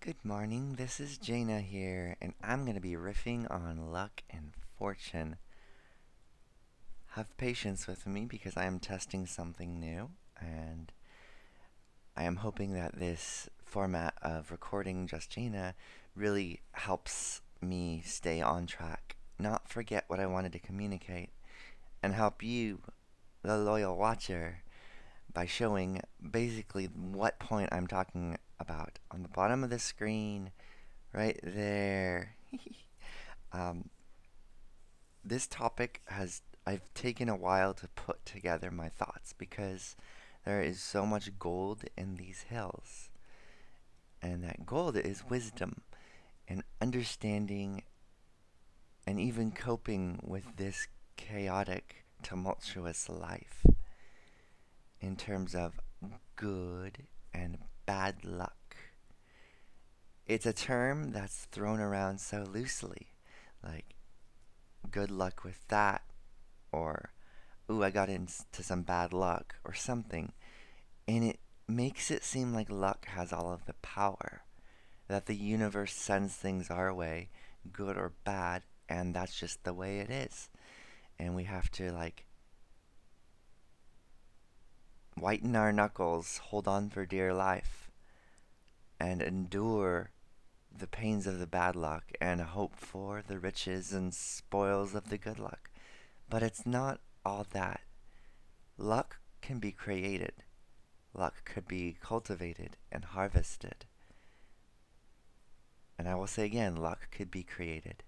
Good morning, this is Jaina here, and I'm going to be riffing on luck and fortune. Have patience with me because I am testing something new, and I am hoping that this format of recording just Jaina really helps me stay on track, not forget what I wanted to communicate, and help you, the loyal watcher, by showing basically what point I'm talking about on the bottom of the screen right there. um, this topic has I've taken a while to put together my thoughts because there is so much gold in these hills, and that gold is wisdom and understanding and even coping with this chaotic, tumultuous life in terms of good and bad luck. It's a term that's thrown around so loosely, like good luck with that, or ooh, I got into some bad luck, or something. And it makes it seem like luck has all of the power, that the universe sends things our way, good or bad, and that's just the way it is. And we have to, like, whiten our knuckles, hold on for dear life, and endure the pains of the bad luck and hope for the riches and spoils of the good luck. But it's not all that. Luck can be created. Luck could be cultivated and harvested. And I will say again, luck could be created.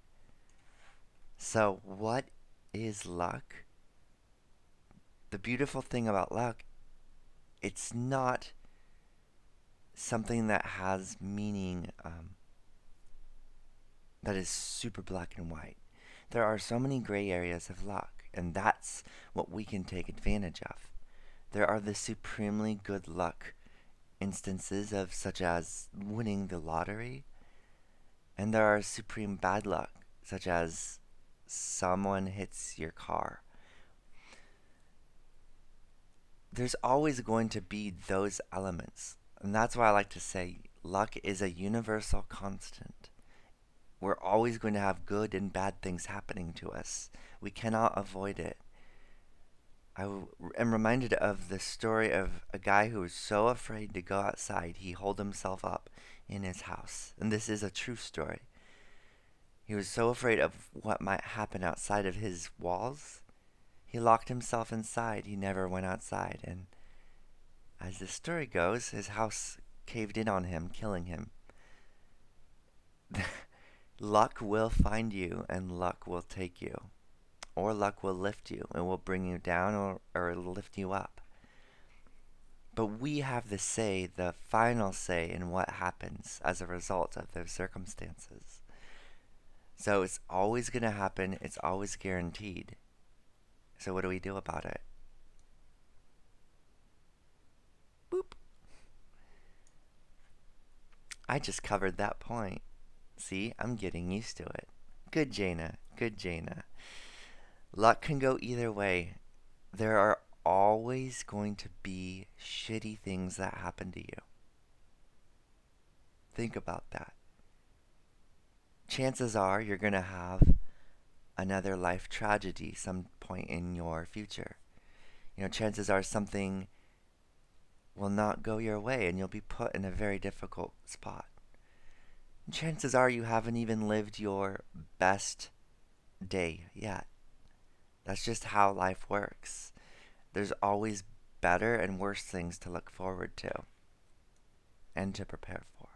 So, what is luck? The beautiful thing about luck, it's not something that has meaning that is super black and white. There are so many gray areas of luck, and that's what we can take advantage of. There are the supremely good luck instances of such as winning the lottery, and there are supreme bad luck, such as someone hits your car. There's always going to be those elements, and that's why I like to say luck is a universal constant. We're always going to have good and bad things happening to us. We cannot avoid it. Am reminded of the story of a guy who was so afraid to go outside he holed himself up in his house. And this is a true story. He was so afraid of what might happen outside of his walls, he locked himself inside. He never went outside. And as the story goes, his house caved in on him, killing him. Luck will find you and luck will take you. Or luck will lift you. It will bring you down or it'll lift you up. But we have the say, the final say in what happens as a result of those circumstances. So it's always going to happen. It's always guaranteed. So what do we do about it? Boop. I just covered that point. See, I'm getting used to it. Good Jaina. Good Jaina. Luck can go either way. There are always going to be shitty things that happen to you. Think about that. Chances are you're going to have another life tragedy some point in your future. Chances are something will not go your way and you'll be put in a very difficult spot. And chances are you haven't even lived your best day yet. That's just how life works. There's always better and worse things to look forward to and to prepare for.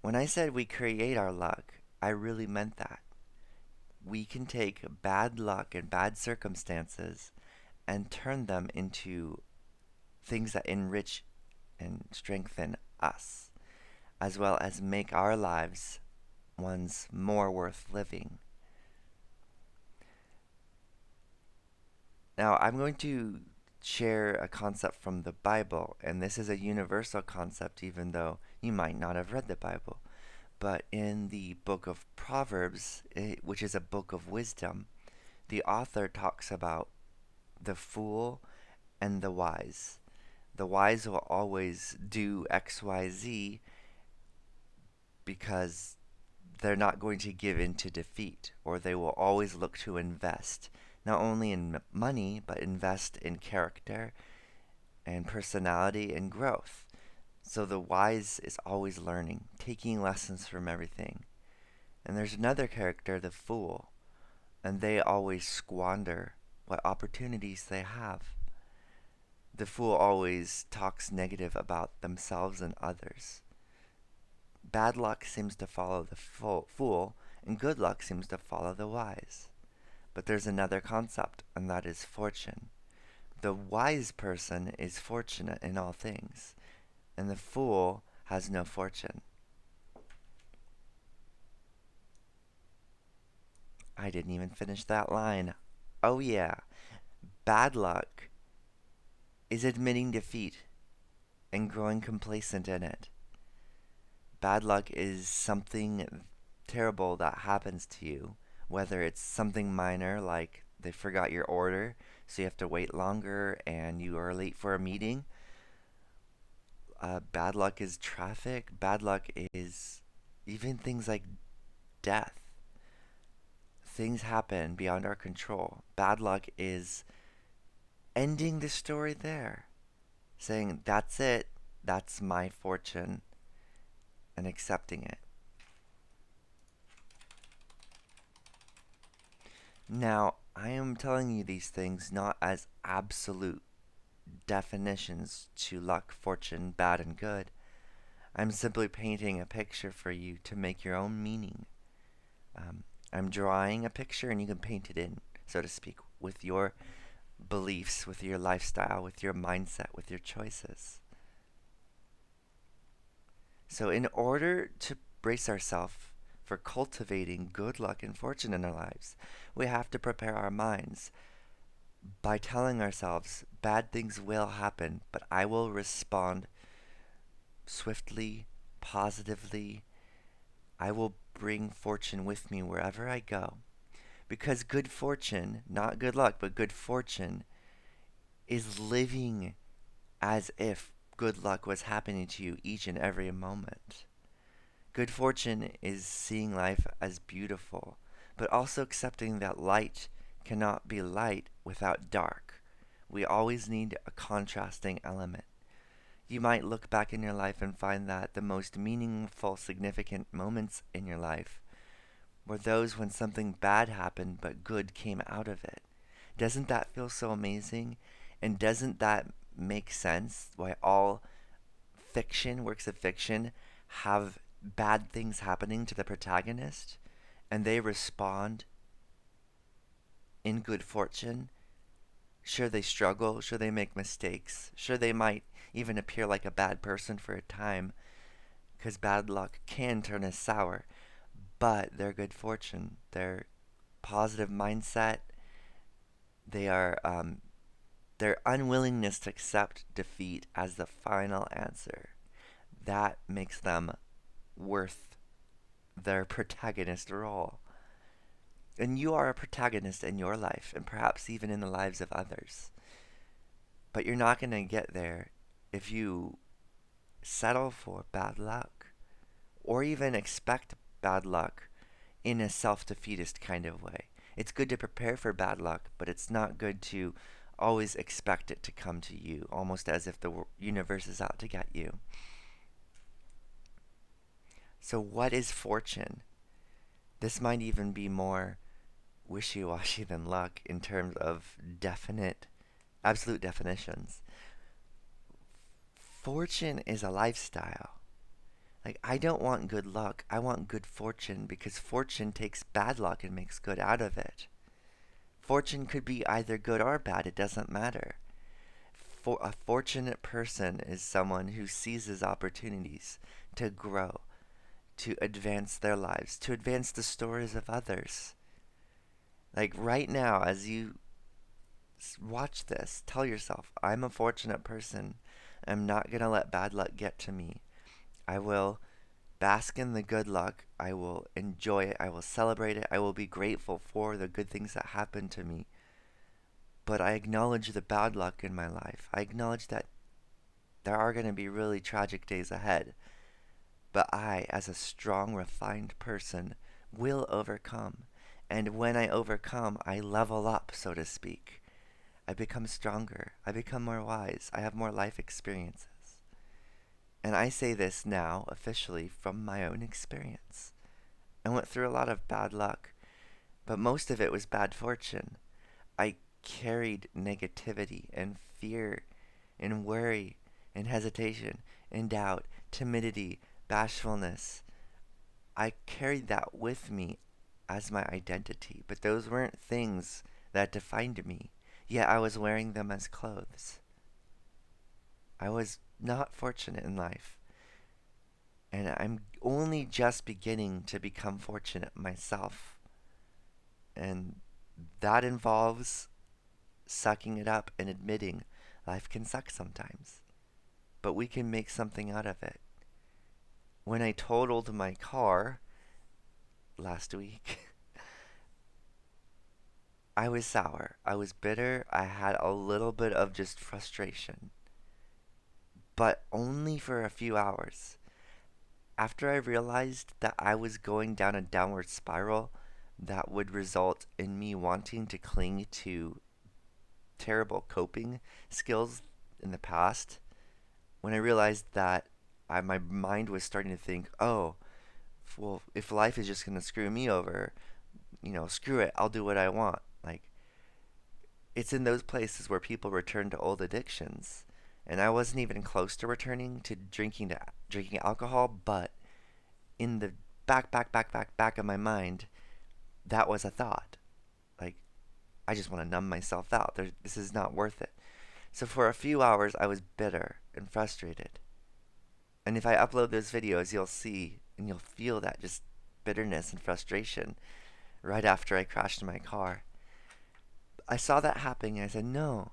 When I said we create our luck, I really meant that. We can take bad luck and bad circumstances and turn them into things that enrich and strengthen us, as well as make our lives ones more worth living. Now, I'm going to share a concept from the Bible, and this is a universal concept, even though you might not have read the Bible. But in the book of Proverbs, which is a book of wisdom, the author talks about the fool and the wise. The wise will always do XYZ because they're not going to give in to defeat, or they will always look to invest, not only in money, but invest in character and personality and growth. So the wise is always learning, taking lessons from everything. And there's another character, the fool, and they always squander what opportunities they have. The fool always talks negative about themselves and others. Bad luck seems to follow the fool, and good luck seems to follow the wise. But there's another concept, and that is fortune. The wise person is fortunate in all things, and the fool has no fortune. I didn't even finish that line. Oh, yeah. Bad luck is admitting defeat and growing complacent in it. Bad luck is something terrible that happens to you, whether it's something minor like they forgot your order, so you have to wait longer and you are late for a meeting. Bad luck is traffic. Bad luck is even things like death. Things happen beyond our control. Bad luck is ending the story there, saying, that's it, that's my fortune, and accepting it. Now, I am telling you these things not as absolute definitions to luck, fortune, bad, and good. I'm simply painting a picture for you to make your own meaning. I'm drawing a picture and you can paint it in, so to speak, with your beliefs, with your lifestyle, with your mindset, with your choices. So, in order to brace ourselves for cultivating good luck and fortune in our lives, we have to prepare our minds by telling ourselves bad things will happen, but I will respond swiftly, positively. I will bring fortune with me wherever I go. Because good fortune, not good luck, but good fortune, is living as if good luck was happening to you each and every moment. Good fortune is seeing life as beautiful, but also accepting that light cannot be light without dark. We always need a contrasting element. You might look back in your life and find that the most meaningful, significant moments in your life were those when something bad happened but good came out of it. Doesn't that feel so amazing? And doesn't that make sense why all fiction, works of fiction, have bad things happening to the protagonist and they respond in good fortune? Sure, they struggle, sure, they make mistakes, sure, they might even appear like a bad person for a time, because bad luck can turn us sour, but their good fortune, their positive mindset, they are their unwillingness to accept defeat as the final answer, that makes them worth their protagonist role. And you are a protagonist in your life, and perhaps even in the lives of others. But you're not going to get there if you settle for bad luck, or even expect bad luck in a self-defeatist kind of way. It's good to prepare for bad luck, but it's not good to always expect it to come to you, almost as if the universe is out to get you. So what is fortune? This might even be more wishy-washy than luck in terms of absolute definitions. Fortune is a lifestyle. Like, I don't want good luck, I want good fortune, because fortune takes bad luck and makes good out of it. Fortune could be either good or bad, it doesn't matter. A fortunate person is someone who seizes opportunities to grow, to advance their lives, to advance the stories of others. Like right now, as you watch this, tell yourself, I'm a fortunate person. I'm not going to let bad luck get to me. I will bask in the good luck. I will enjoy it. I will celebrate it. I will be grateful for the good things that happen to me. But I acknowledge the bad luck in my life. I acknowledge that There are going to be really tragic days ahead. But I, as a strong, refined person, will overcome. And when I overcome, I level up, so to speak. I become stronger. I become more wise. I have more life experiences. And I say this now, officially, from my own experience. I went through a lot of bad luck, but most of it was bad fortune. I carried negativity and fear and worry and hesitation and doubt, timidity, bashfulness. I carried that with me as my identity, but those weren't things that defined me, yet I was wearing them as clothes. I was not fortunate in life, and I'm only just beginning to become fortunate myself. And that involves sucking it up and admitting life can suck sometimes, but we can make something out of it. When I totaled my car last week, I was sour. I was bitter. I had a little bit of just frustration, but only for a few hours. After I realized that I was going down a downward spiral that would result in me wanting to cling to terrible coping skills in the past, when I realized that my mind was starting to think, oh, well, if life is just going to screw me over, screw it, I'll do what I want. Like, it's in those places where people return to old addictions. And I wasn't even close to returning to drinking alcohol, but in the back of my mind, that was a thought. Like, I just want to numb myself out. This is not worth it. So for a few hours, I was bitter and frustrated. And if I upload those videos, you'll see and you'll feel that just bitterness and frustration right after I crashed my car. I saw that happening and I said, no,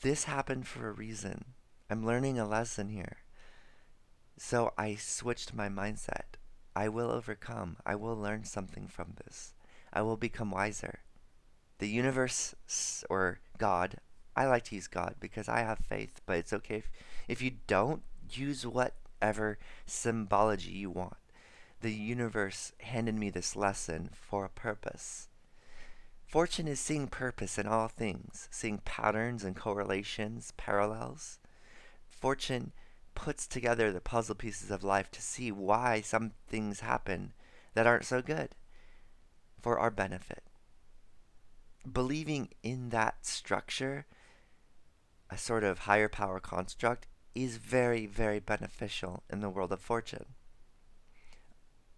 this happened for a reason. I'm learning a lesson here. So I switched my mindset. I will overcome. I will learn something from this. I will become wiser. The universe, or God, I like to use God because I have faith, but it's okay if you don't. Use whatever symbology you want. The universe handed me this lesson for a purpose. Fortune is seeing purpose in all things, seeing patterns and correlations, parallels. Fortune puts together the puzzle pieces of life to see why some things happen that aren't so good for our benefit. Believing in that structure, a sort of higher power construct, is very, very beneficial in the world of fortune.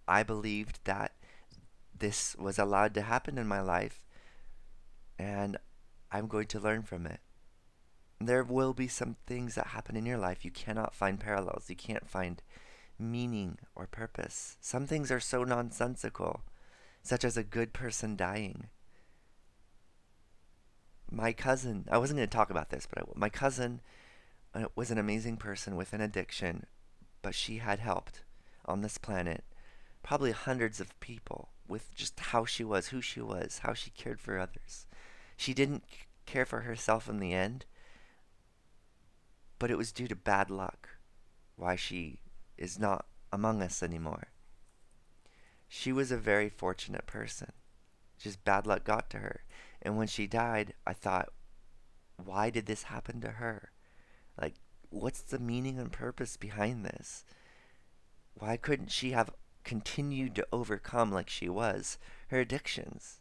I believed that this was allowed to happen in my life, and I'm going to learn from it. There will be some things that happen in your life you cannot find parallels. You can't find meaning or purpose. Some things are so nonsensical, such as a good person dying. My cousin, I wasn't going to talk about this, but my cousin was an amazing person with an addiction, but she had helped on this planet probably hundreds of people with just how she was, who she was, how she cared for others. She didn't care for herself in the end, but it was due to bad luck why she is not among us anymore. She was a very fortunate person. Just bad luck got to her. And when she died, I thought, why did this happen to her? Like, what's the meaning and purpose behind this? Why couldn't she have continued to overcome, like she was, her addictions?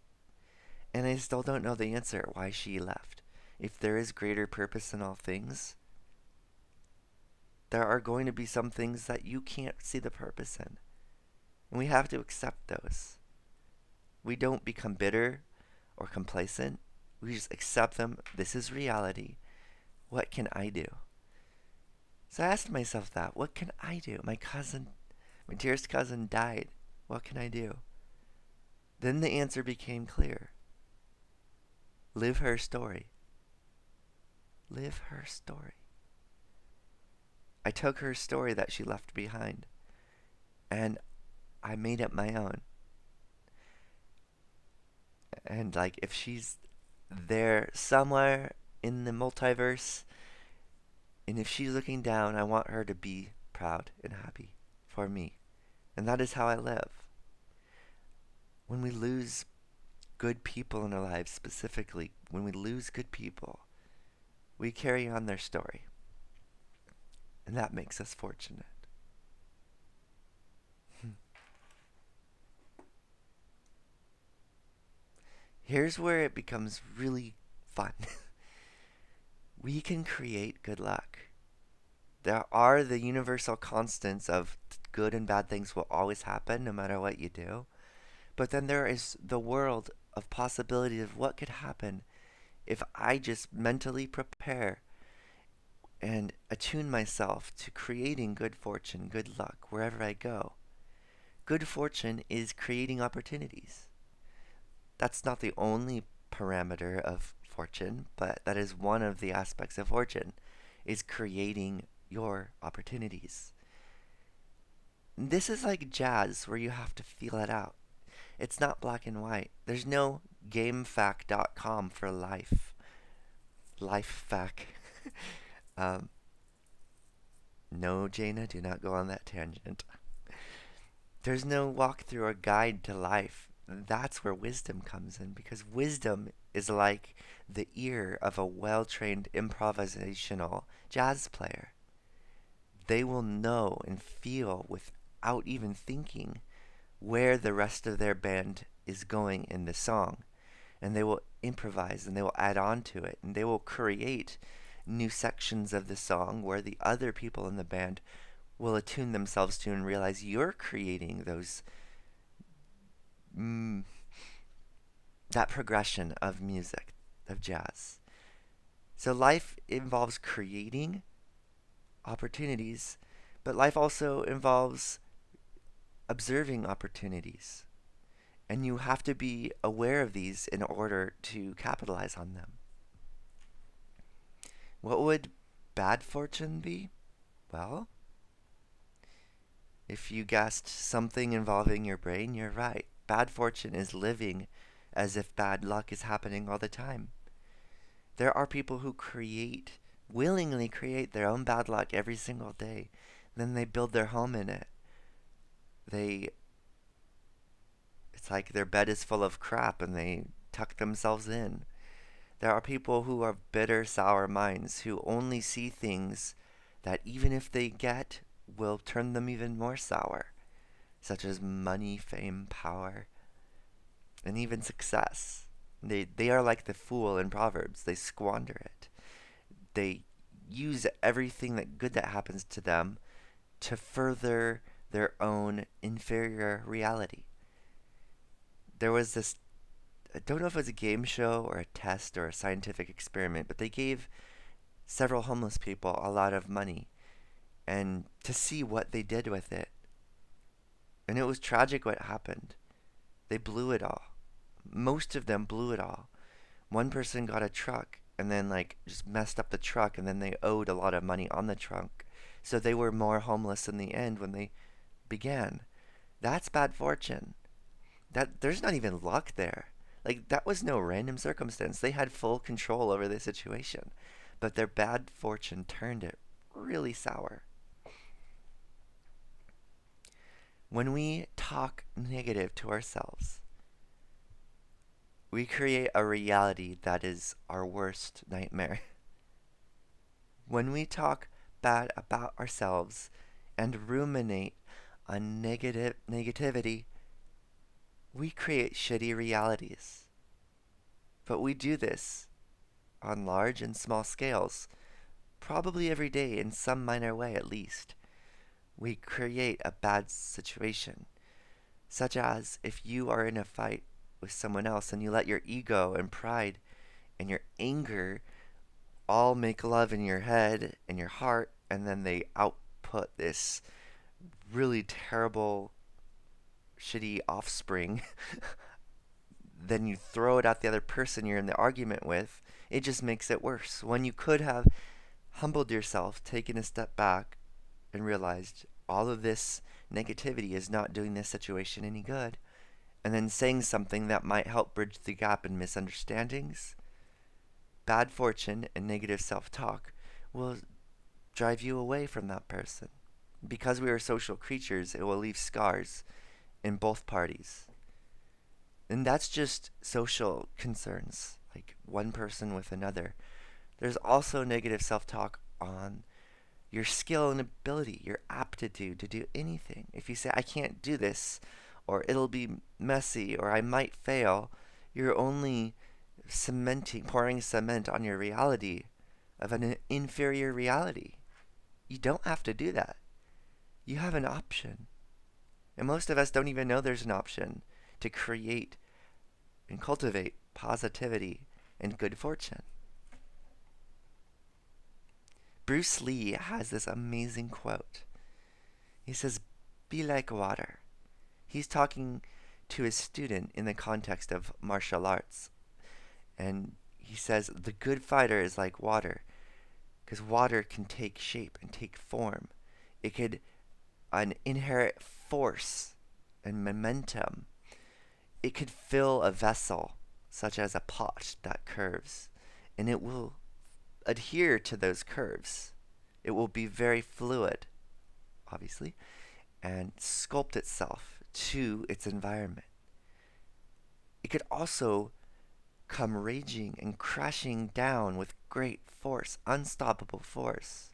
And I still don't know the answer why she left. If there is greater purpose in all things, there are going to be some things that you can't see the purpose in. And we have to accept those. We don't become bitter or complacent. We just accept them. This is reality. What can I do? So I asked myself that. What can I do? My dearest cousin died. What can I do? Then the answer became clear. Live her story. Live her story. I took her story that she left behind, and I made it my own. And like, if she's there somewhere in the multiverse, And if she's looking down, I want her to be proud and happy for me. And that is how I live. When we lose good people in our lives, specifically, when we lose good people, we carry on their story. And that makes us fortunate. Here's where it becomes really fun. We can create good luck. There are the universal constants of good and bad things will always happen no matter what you do. But then there is the world of possibility of what could happen if I just mentally prepare and attune myself to creating good fortune, good luck wherever I go. Good fortune is creating opportunities. That's not the only parameter of fortune, but that is one of the aspects of fortune, is creating your opportunities. This is like jazz where you have to feel it out. It's not black and white. There's no gamefact.com for life. Life fact. um, no, Jaina, do not go on that tangent. There's no walkthrough or guide to life. That's where wisdom comes in, because wisdom is like the ear of a well trained improvisational jazz player. They will know and feel without even thinking where the rest of their band is going in the song. And they will improvise and they will add on to it. And they will create new sections of the song where the other people in the band will attune themselves to and realize you're creating those that progression of music, of jazz. So life involves creating opportunities, but life also involves observing opportunities. And you have to be aware of these in order to capitalize on them. What would bad fortune be? Well, if you guessed something involving your brain, you're right. Bad fortune is living as if bad luck is happening all the time. There are people who willingly create their own bad luck every single day. Then they build their home in it. It's like their bed is full of crap and they tuck themselves in. There are people who have bitter, sour minds who only see things that even if they get, will turn them even more sour, such as money, fame, power, and even success. They are like the fool in Proverbs. They squander it. They use everything good that happens to them to further their own inferior reality. There was this, I don't know if it was a game show or a test or a scientific experiment, but they gave several homeless people a lot of money and to see what they did with it. And it was tragic what happened. They blew it all. Most of them blew it all. One person got a truck and then just messed up the truck, and then they owed a lot of money on the truck. So they were more homeless in the end when they began. That's bad fortune. There's not even luck there. That was no random circumstance. They had full control over the situation. But their bad fortune turned it really sour. When we talk negative to ourselves, we create a reality that is our worst nightmare. When we talk bad about ourselves and ruminate on negativity, we create shitty realities. But we do this on large and small scales, probably every day in some minor way at least. We create a bad situation, such as if you are in a fight with someone else and you let your ego and pride and your anger all make love in your head and your heart, and then they output this really terrible, shitty offspring. Then you throw it at the other person you're in the argument with. It just makes it worse. When you could have humbled yourself, taken a step back, and realized all of this negativity is not doing this situation any good, and then saying something that might help bridge the gap in misunderstandings, bad fortune and negative self-talk will drive you away from that person. Because we are social creatures, it will leave scars in both parties. And that's just social concerns, like one person with another. There's also negative self talk on your skill and ability, your aptitude to do anything. If you say, I can't do this, or it'll be messy, or I might fail, you're only pouring cement on your reality of an inferior reality. You don't have to do that. You have an option. And most of us don't even know there's an option to create and cultivate positivity and good fortune. Bruce Lee has this amazing quote. He says, be like water. He's talking to his student in the context of martial arts. And he says, the good fighter is like water, because water can take shape and take form. It could inherit force and momentum. It could fill a vessel, such as a pot that curves, and it will adhere to those curves. It will be very fluid, obviously, and sculpt itself to its environment. It could also come raging and crashing down with great force, unstoppable force.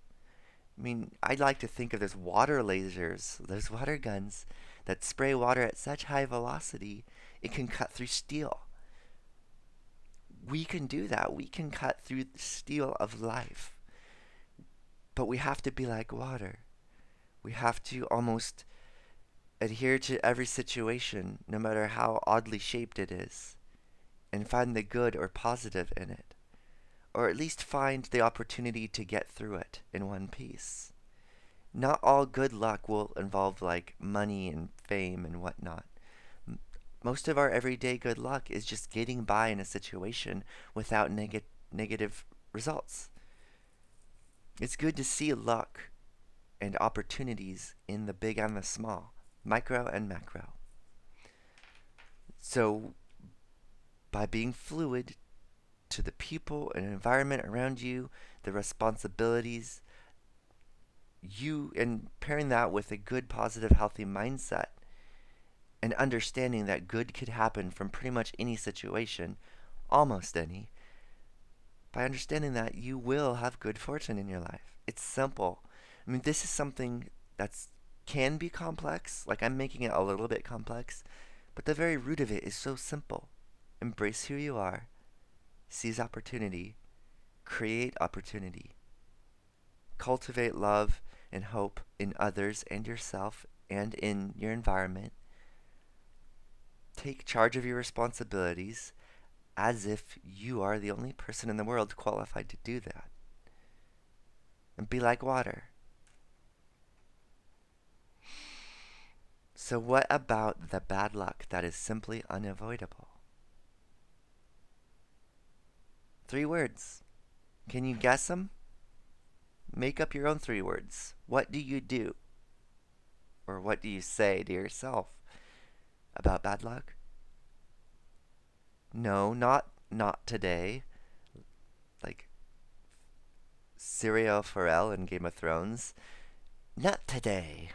I mean, I'd like to think of those water lasers, those water guns that spray water at such high velocity it can cut through steel. We can do that. We can cut through the steel of life. But we have to be like water. We have to almost adhere to every situation, no matter how oddly shaped it is, and find the good or positive in it. Or at least find the opportunity to get through it in one piece. Not all good luck will involve like money and fame and whatnot. Most of our everyday good luck is just getting by in a situation without negative results. It's good to see luck and opportunities in the big and the small, micro and macro. So, by being fluid to the people and environment around you, the responsibilities, and pairing that with a good, positive, healthy mindset, and understanding that good could happen from pretty much any situation, almost any, by understanding that you will have good fortune in your life. It's simple. I mean, this is something that's can be complex, like I'm making it a little bit complex, but the very root of it is so simple. Embrace who you are, seize opportunity, create opportunity, cultivate love and hope in others and yourself and in your environment. Take charge of your responsibilities as if you are the only person in the world qualified to do that. And be like water. So what about the bad luck that is simply unavoidable? 3 words. Can you guess them? Make up your own 3 words. What do you do? Or what do you say to yourself about bad luck? No, not today. Like Syrio Forel in Game of Thrones. Not today.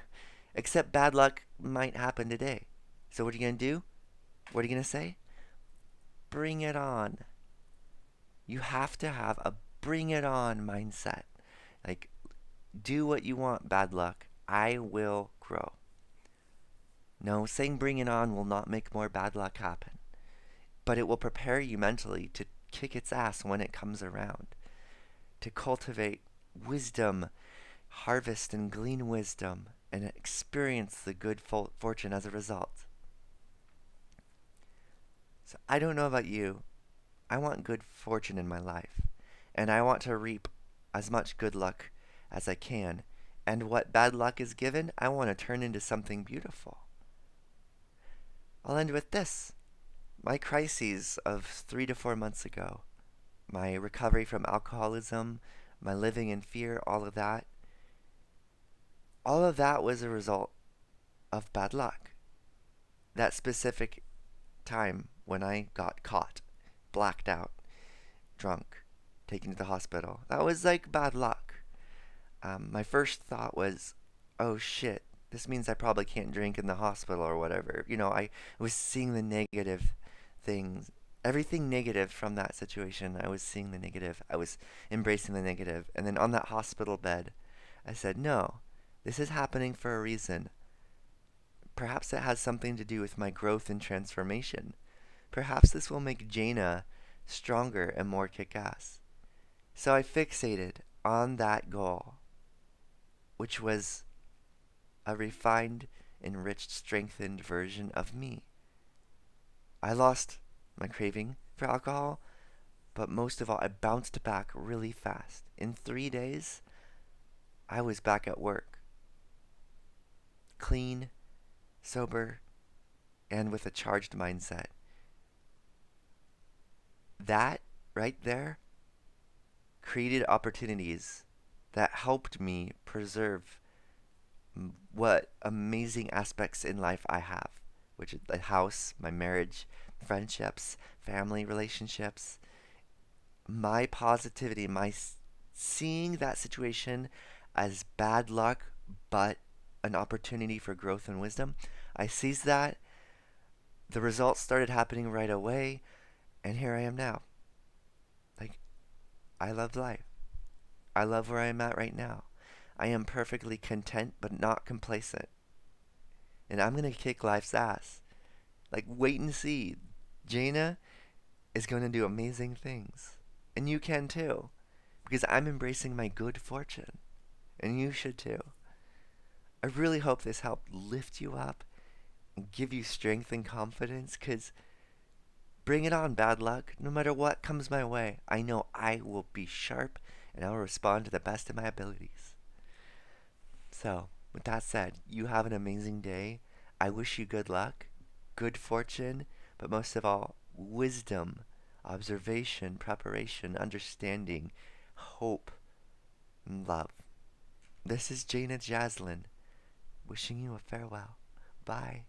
Except bad luck might happen today. So what are you going to do? What are you going to say? Bring it on. You have to have a bring it on mindset. Like, do what you want, bad luck. I will grow. No, saying bring it on will not make more bad luck happen. But it will prepare you mentally to kick its ass when it comes around. To cultivate wisdom, harvest and glean wisdom, and experience the good fortune as a result. So I don't know about you. I want good fortune in my life. And I want to reap as much good luck as I can. And what bad luck is given, I want to turn into something beautiful. I'll end with this. My crises of 3 to 4 months ago, my recovery from alcoholism, my living in fear, all of that was a result of bad luck. That specific time when I got caught, blacked out, drunk, taken to the hospital, that was like bad luck. My first thought was, oh shit, this means I probably can't drink in the hospital or whatever. I was seeing the negative things, everything negative from that situation. I was seeing the negative. I was embracing the negative. And then on that hospital bed, I said, no, this is happening for a reason. Perhaps it has something to do with my growth and transformation. Perhaps this will make Jaina stronger and more kick ass. So I fixated on that goal, which was a refined, enriched, strengthened version of me. I lost my craving for alcohol, but most of all, I bounced back really fast. In 3 days, I was back at work, clean, sober, and with a charged mindset. That right there created opportunities that helped me preserve what amazing aspects in life I have, which is the house, my marriage, friendships, family relationships, my positivity, seeing that situation as bad luck, but an opportunity for growth and wisdom. I seized that. The results started happening right away, and here I am now. Like, I love life. I love where I am at right now. I am perfectly content, but not complacent. And I'm going to kick life's ass. Like, wait and see. Jaina is going to do amazing things. And you can too. Because I'm embracing my good fortune. And you should too. I really hope this helped lift you up and give you strength and confidence. Because bring it on, bad luck. No matter what comes my way, I know I will be sharp and I will respond to the best of my abilities. So, with that said, you have an amazing day. I wish you good luck, good fortune, but most of all, wisdom, observation, preparation, understanding, hope, and love. This is Jaina Jaslin, wishing you a farewell. Bye.